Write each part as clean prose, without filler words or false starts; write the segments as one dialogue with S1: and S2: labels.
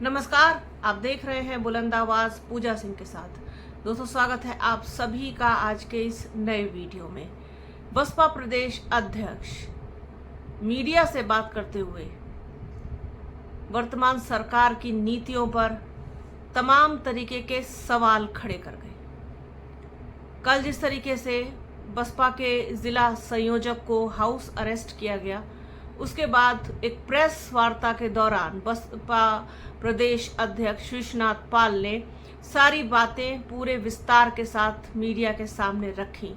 S1: नमस्कार, आप देख रहे हैं बुलंद आवाज पूजा सिंह के साथ। दोस्तों, स्वागत है आप सभी का आज के इस नए वीडियो में। बसपा प्रदेश अध्यक्ष मीडिया से बात करते हुए वर्तमान सरकार की नीतियों पर तमाम तरीके के सवाल खड़े कर गए। कल जिस तरीके से बसपा के जिला संयोजक को हाउस अरेस्ट किया गया, उसके बाद एक प्रेस वार्ता के दौरान बसपा प्रदेश अध्यक्ष विश्वनाथ पाल ने सारी बातें पूरे विस्तार के साथ मीडिया के सामने रखी।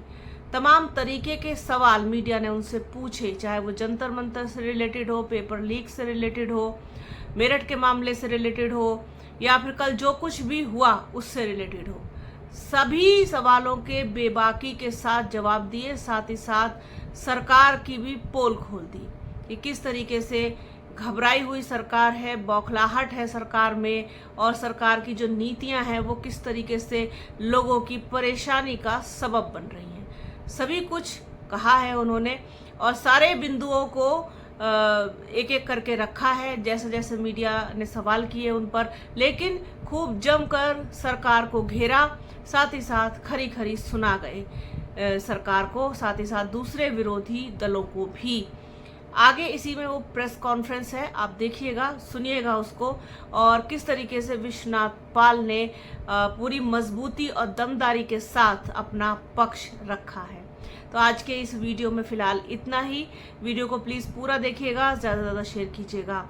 S1: तमाम तरीके के सवाल मीडिया ने उनसे पूछे, चाहे वो जंतर मंतर से रिलेटेड हो, पेपर लीक से रिलेटेड हो, मेरठ के मामले से रिलेटेड हो, या फिर कल जो कुछ भी हुआ उससे रिलेटेड हो। सभी सवालों के बेबाकी के साथ जवाब दिए, साथ ही साथ सरकार की भी पोल खोल दी कि किस तरीके से घबराई हुई सरकार है, बौखलाहट है सरकार में, और सरकार की जो नीतियां हैं वो किस तरीके से लोगों की परेशानी का सबब बन रही हैं। सभी कुछ कहा है उन्होंने और सारे बिंदुओं को एक एक करके रखा है, जैसे जैसे मीडिया ने सवाल किए उन पर, लेकिन खूब जमकर सरकार को घेरा, साथ ही साथ खरी खरी सुना गए सरकार को, साथ ही साथ दूसरे विरोधी दलों को भी। आगे इसी में वो प्रेस कॉन्फ्रेंस है, आप देखिएगा, सुनिएगा उसको, और किस तरीके से विश्वनाथ पाल ने पूरी मजबूती और दमदारी के साथ अपना पक्ष रखा है। तो आज के इस वीडियो में फिलहाल इतना ही। वीडियो को प्लीज़ पूरा देखिएगा, ज़्यादा से ज़्यादा शेयर कीजिएगा।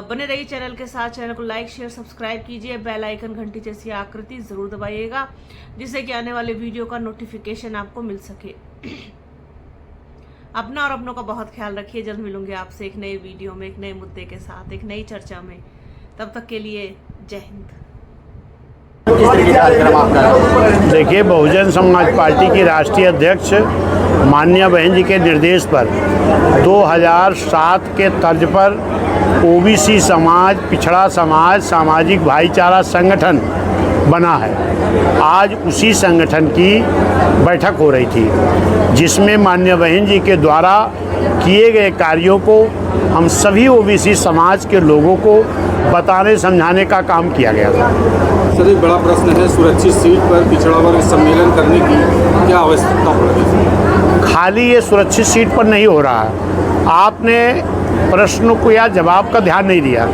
S1: बने रहिए चैनल के साथ। चैनल को लाइक शेयर सब्सक्राइब कीजिए, बेल आइकन घंटी जैसी आकृति ज़रूर दबाइएगा, जिससे कि आने वाले वीडियो का नोटिफिकेशन आपको मिल सके। अपना और अपनों का बहुत ख्याल रखिए। जल्द मिलूंगे आपसे एक नए वीडियो में, एक नए मुद्दे के साथ, एक नई चर्चा में। तब तक के लिए जय हिंद।
S2: देखिए, बहुजन समाज पार्टी की राष्ट्रीय अध्यक्ष माननीय बहन जी के निर्देश पर 2007 के तर्ज पर ओबीसी समाज, पिछड़ा समाज, सामाजिक भाईचारा संगठन बना है। आज उसी संगठन की बैठक हो रही थी, जिसमें माननीय बहन जी के द्वारा किए गए कार्यों को हम सभी ओबीसी समाज के लोगों को बताने समझाने का काम किया गया था।
S3: सर, एक बड़ा प्रश्न है, सुरक्षित सीट पर पिछड़ा वर्ग सम्मेलन करने की क्या आवश्यकता पड़ रही है?
S2: खाली ये सुरक्षित सीट पर नहीं हो रहा है। आपने प्रश्न को या जवाब का ध्यान नहीं दिया।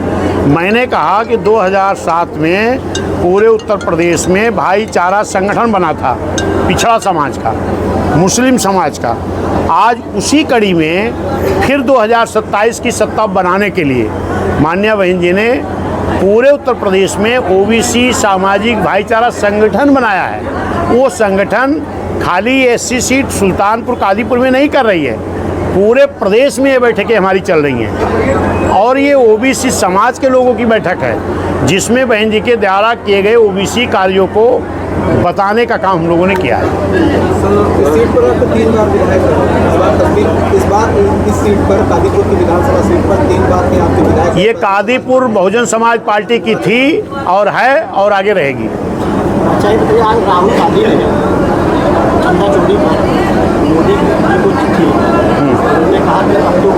S2: मैंने कहा कि 2007 में पूरे उत्तर प्रदेश में भाईचारा संगठन बना था, पिछड़ा समाज का, मुस्लिम समाज का। आज उसी कड़ी में फिर 2027 की सत्ता बनाने के लिए माननीय बहन जी ने पूरे उत्तर प्रदेश में ओबीसी सामाजिक भाईचारा संगठन बनाया है। वो संगठन खाली एससी सीट सुल्तानपुर कादीपुर में नहीं कर रही है, पूरे प्रदेश में ये बैठकें हमारी चल रही हैं। और ये ओबीसी समाज के लोगों की बैठक है, जिसमें बहन जी के द्वारा किए गए ओबीसी कार्यों को बताने का काम हम लोगों ने किया है।
S4: इस सीट पर आपको 3 बार विधायक इस बार इस सीट पर कादीपुर की विधानसभा सीट पर 3 बार के आपके विधायक।
S2: ये कादीपुर बहुजन समाज पार्टी की थी और है और आगे रहेगी।
S4: अच्छा, बताइए, आज राहुल गांधी ने चंदा चोरी पर मोदी को चिट्ठी उन्होंने कहा कि अब तो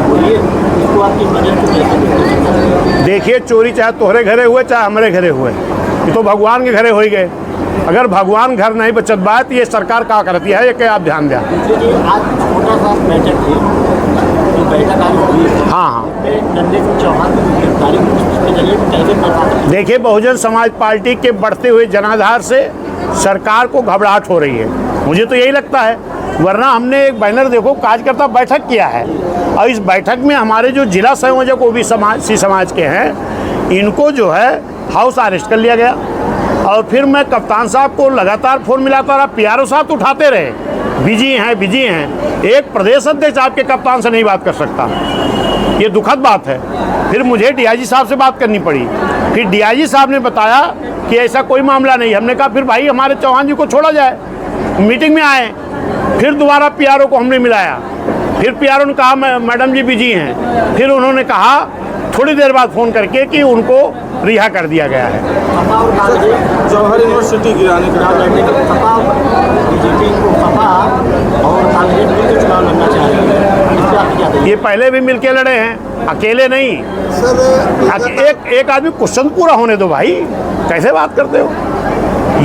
S4: बोलिए इसको आपकी बजट को कैसे देखते?
S2: देखिए, चोरी चाहे तोहरे घरे हुए चाहे हमारे घरे हुए, ये तो भगवान के घरे हो ही गए। अगर भगवान घर नहीं बचत बात, ये सरकार क्या करती है, ये क्या आप ध्यान दें।
S4: देखिए, आज छोटा सा बैठक थी, बैठक आज हुई।
S2: हाँ,
S4: नंदे चौहान की गिरफ्तारी के जरिए कैसे पता?
S2: देखिए, बहुजन समाज पार्टी के बढ़ते हुए जनाधार से सरकार को घबराहट हो रही है, मुझे तो यही लगता है। वरना हमने एक बैनर देखो, कार्यकर्ता बैठक किया है, और इस बैठक में हमारे जो जिला संयोजक ओबीसी समाज के हैं, इनको जो है हाउस अरेस्ट कर लिया गया। और फिर मैं कप्तान साहब को लगातार फ़ोन मिलाता रहा, पीआरओ साहब तो उठाते रहे, बिजी हैं। एक प्रदेश अध्यक्ष आपके कप्तान से नहीं बात कर सकता, ये दुखद बात है। फिर मुझे डीआईजी साहब से बात करनी पड़ी। फिर डीआईजी साहब ने बताया कि ऐसा कोई मामला नहीं। हमने कहा फिर भाई हमारे चौहान जी को छोड़ा जाए। मीटिंग में आए, फिर दोबारा पीआरओ को हमने मिलाया। फिर पीआरओ ने कहा मैडम जी बिजी हैं। फिर उन्होंने कहा थोड़ी देर बाद फ़ोन करके कि उनको रिहा कर दिया गया है।
S3: जवाहर यूनिवर्सिटी गिराने का
S4: बीजेपी को सपा और कांग्रेस मिलकर चुनाव लड़ना चाह रही है, इससे आपकी क्या बताइए।
S2: ये पहले भी मिलके लड़े हैं, अकेले नहीं।
S4: सर
S2: एक आदमी क्वेश्चन पूरा होने दो भाई, कैसे बात करते हो।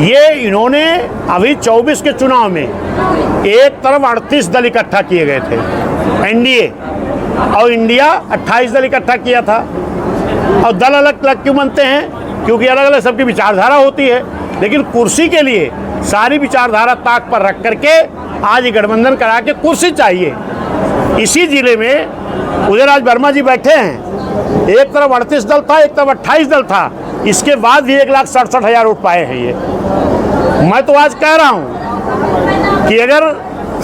S2: ये इन्होंने अभी 24 के चुनाव में एक तरफ 38 दल इकट्ठा किए गए थे एनडीए, और इंडिया 28 दल इकट्ठा किया था। और दल अलग अलग क्यों बनते हैं? क्योंकि अलग अलग सबकी विचारधारा होती है, लेकिन कुर्सी के लिए सारी विचारधारा ताक पर रख करके आज गठबंधन करा के कुर्सी चाहिए। इसी जिले में उधर आज वर्मा जी बैठे हैं, एक तरफ 38 दल था, एक तरफ 28 दल था, इसके बाद भी 1,67,000 वोट पाए हैं ये। मैं तो आज कह रहा हूं कि अगर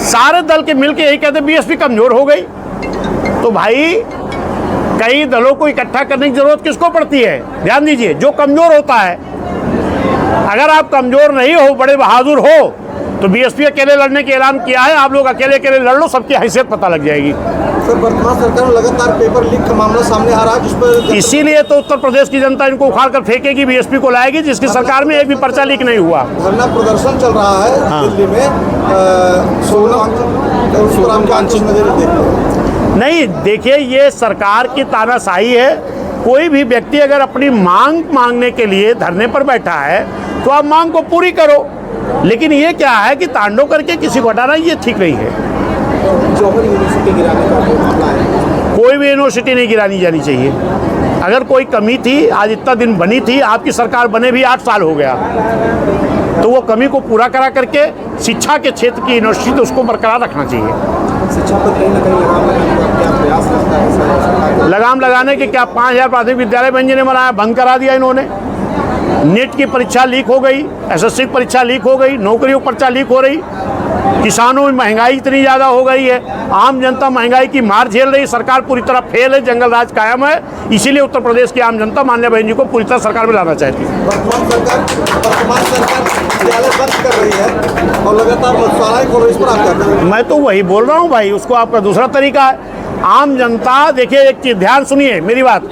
S2: सारे दल के मिलके यही कहते बीएसपी कमजोर हो गई, तो भाई कई दलों को इकट्ठा करने की जरूरत किसको पड़ती है? ध्यान दीजिए, जो कमजोर होता है। अगर आप कमजोर नहीं हो, बड़े बहादुर हो, तो बीएसपी अकेले लड़ने के ऐलान किया है, आप लोग अकेले अकेले लड़ लो, सबकी हैसियत पता लग जाएगी।
S4: सर वर्तमान सरकार में लगातार पेपर लीक का मामला सामने आ रहा है, जिस पर
S2: इसीलिए तो उत्तर प्रदेश की जनता इनको उखाड़ कर फेंकेगी, बीएसपी को लाएगी, जिसकी सरकार में एक भी पर्चा लीक नहीं हुआ।
S4: धरना प्रदर्शन चल रहा है दिल्ली में,
S2: नहीं, देखिए, ये सरकार की तानाशाही है। कोई भी व्यक्ति अगर अपनी मांग मांगने के लिए धरने पर बैठा है तो आप मांग को पूरी करो, लेकिन ये क्या है कि तांडव करके किसी को हटाना, ये ठीक नहीं है।
S4: जौहर यूनिवर्सिटी गिराने का मामला है,
S2: कोई भी यूनिवर्सिटी नहीं गिरानी जानी चाहिए। अगर कोई कमी थी, आज इतना दिन बनी थी, आपकी सरकार बने भी 8 साल हो गया, तो वो कमी को पूरा करा करके शिक्षा के क्षेत्र की यूनिवर्सिटी, तो उसको बरकरार रखना चाहिए।
S4: शिक्षा पर कहीं ना कहीं लगाम लगाने का क्या प्रयास रहता है?
S2: लगाम लगाने के क्या 5,000 प्राथमिक विद्यालय बंद ने बनाया, बंद करा दिया इन्होंने। नीट की परीक्षा लीक हो गई, एसएससी की परीक्षा लीक हो गई, नौकरियों की परीक्षा लीक हो रही, किसानों में महंगाई इतनी ज़्यादा हो गई है, आम जनता महंगाई की मार झेल रही, सरकार पूरी तरह फेल है, जंगल राज कायम है। इसीलिए उत्तर प्रदेश की आम जनता माननीय बहन जी को पूरी तरह सरकार में लाना चाहती है।
S4: वर्तमान सरकार विद्यालय बंद कर रही है और लगातार मधुशालाएं खोल रही है, इस पर आप क्या कहेंगे?
S2: मैं तो वही बोल रहा हूँ भाई, उसको आपका दूसरा तरीका है। आम जनता, देखिए एक चीज़ ध्यान सुनिए मेरी बात,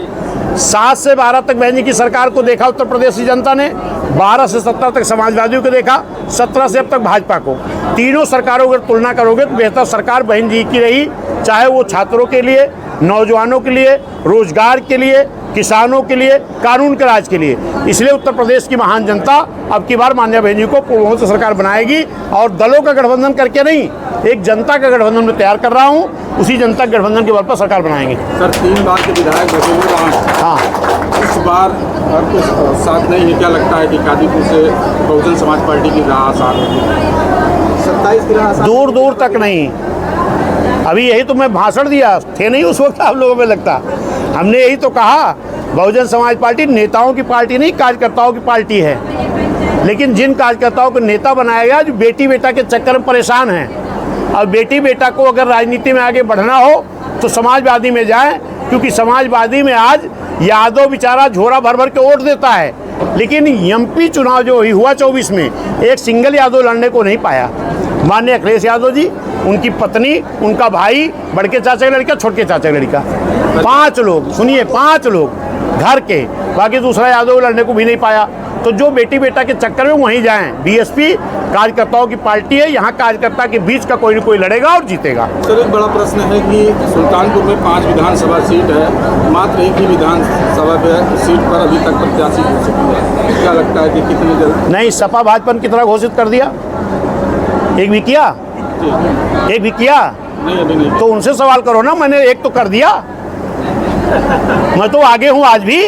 S2: 7 से 12 तक बहन जी की सरकार को देखा उत्तर प्रदेश की जनता ने, 12 से 17 तक समाजवादियों को देखा, 17 से अब तक भाजपा को। तीनों सरकारों की तुलना करोगे तो बेहतर सरकार बहन जी की रही, चाहे वो छात्रों के लिए, नौजवानों के लिए, रोजगार के लिए, किसानों के लिए, कानून के राज के लिए। इसलिए उत्तर प्रदेश की महान जनता अब की बार माननीय बहन जी को पूर्ण से सरकार बनाएगी, और दलों का गठबंधन करके नहीं, एक जनता का गठबंधन में तैयार कर रहा हूँ, उसी जनता के गठबंधन के बल पर सरकार बनाएंगे।
S3: सर 3 बार के विधायक बचे हुए,
S2: हाँ,
S3: इस बार आपके साथ नहीं है, क्या लगता है कि गाजीपुर से बहुजन समाज पार्टी की राह आसान होगी?
S4: 27 की राह
S2: दूर दूर तक नहीं। अभी यही तो मैं भाषण दिया, थे नहीं उस वक्त आप लोगों में लगता, हमने यही तो कहा, बहुजन समाज पार्टी नेताओं की पार्टी नहीं, कार्यकर्ताओं की पार्टी है। लेकिन जिन कार्यकर्ताओं को नेता बनाया गया, जो बेटी बेटा के चक्कर में परेशान हैं, और बेटी बेटा को अगर राजनीति में आगे बढ़ना हो तो समाजवादी में जाएं, क्योंकि समाजवादी में आज यादव बेचारा झोरा भर भर के वोट देता है, लेकिन एमपी चुनाव जो हुआ 24 में, एक सिंगल यादव लड़ने को नहीं पाया। माननीय अखिलेश यादव जी, उनकी पत्नी, उनका भाई, बड़के चाचा का लड़का, छोटे चाचा का लड़का, 5 लोग, सुनिए 5 लोग घर के, बाकी दूसरा यादव लड़ने को भी नहीं पाया। तो जो बेटी बेटा के चक्कर में वहीं जाएं। बीएसपी कार्यकर्ताओं की पार्टी है, यहाँ कार्यकर्ता के बीच का कोई न कोई लड़ेगा और जीतेगा।
S3: सर एक बड़ा प्रश्न है कि सुल्तानपुर में 5 विधानसभा सीट है, मात्र एक ही विधानसभा सीट पर अभी तक प्रत्याशी हो चुकी है, क्या लगता है कि कितनी जल्द?
S2: नहीं, सपा भाजपा की तरह घोषित कर दिया, एक भी किया, एक भी किया
S3: नहीं, अभी नहीं।
S2: तो उनसे सवाल करो ना, मैंने एक तो कर दिया, मैं तो आगे हूँ आज भी,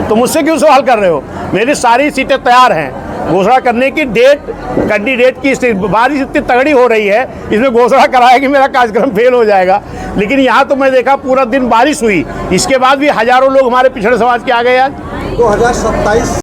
S2: तो मुझसे क्यों सवाल कर रहे हो? मेरी सारी सीटें तैयार हैं, घोषणा करने की डेट, कैंडिडेट की बारिश इतनी तगड़ी हो रही है, इसमें घोषणा कराया कि मेरा कार्यक्रम फेल हो जाएगा। लेकिन यहाँ तो मैं देखा पूरा दिन बारिश हुई, इसके बाद भी हजारों लोग हमारे पिछड़े समाज के आ गए आज।
S4: 2027